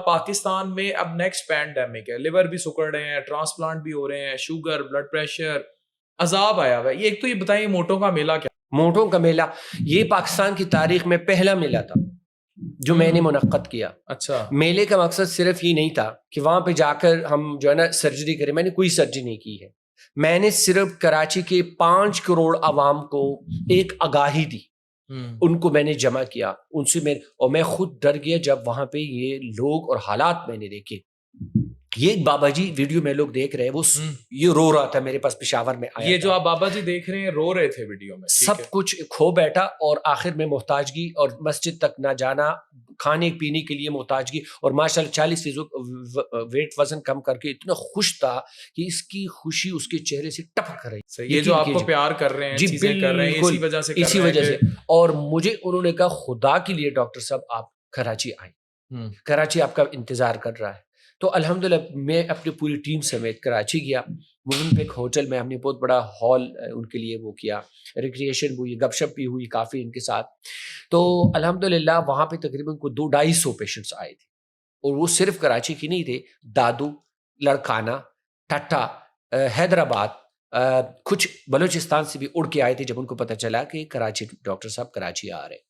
پاکستان میں اب next pandemic ہے, لیور بھی سکڑ رہے ہیں, ٹرانسپلانٹ بھی ہو رہے ہیں, شوگر, بلڈ پریشر, عذاب آیا ہوا ہے. ایک تو یہ بتائیے موٹوں کا میلہ کیا؟ موٹوں کا میلہ یہ پاکستان کی تاریخ میں پہلا میلہ تھا جو میں نے منعقد کیا. اچھا, میلے کا مقصد صرف یہ نہیں تھا کہ وہاں پہ جا کر ہم جو ہے نا سرجری کریں. میں نے کوئی سرجری نہیں کی ہے. میں نے صرف کراچی کے 5 کروڑ عوام کو ایک آگاہی دی, ان کو میں نے جمع کیا, ان سے اور میں خود ڈر گیا جب وہاں پہ یہ لوگ اور حالات میں نے دیکھے. یہ ایک بابا جی ویڈیو میں لوگ دیکھ رہے ہیں, وہ یہ رو رہا تھا میرے پاس, پشاور میں آیا. یہ جو آپ بابا جی دیکھ رہے ہیں رو رہے تھے ویڈیو میں, سب کچھ کھو بیٹھا, اور آخر میں محتاجگی اور مسجد تک نہ جانا, کھانے پینے کے لیے محتاجگی, اور ماشاءاللہ 40 فیصد ویٹ وزن کم کر کے اتنا خوش تھا کہ اس کی خوشی اس کے چہرے سے ٹپک رہی. یہ جو آپ کو پیار کر رہے ہیں, چیزیں کر رہے ہیں, اسی وجہ سے کر رہے ہیں. اسی وجہ سے. اور مجھے انہوں نے کہا خدا کے لیے ڈاکٹر صاحب آپ کراچی آئیں, کراچی آپ کا انتظار کر رہا ہے. تو الحمدللہ میں اپنی پوری ٹیم سمیت کراچی گیا. مولنپیک ہوٹل میں ہم نے بہت بڑا ہال ان کے لیے وہ کیا, ریکریشن ہوئی, گپ شپ بھی ہوئی کافی ان کے ساتھ. تو الحمدللہ وہاں پہ تقریباً کوئی 200-250 پیشنٹس آئے تھے, اور وہ صرف کراچی کی نہیں تھے, دادو, لڑکانہ, ٹھٹھا, حیدرآباد, کچھ بلوچستان سے بھی اڑ کے آئے تھے جب ان کو پتہ چلا کہ کراچی ڈاکٹر صاحب کراچی آ رہے.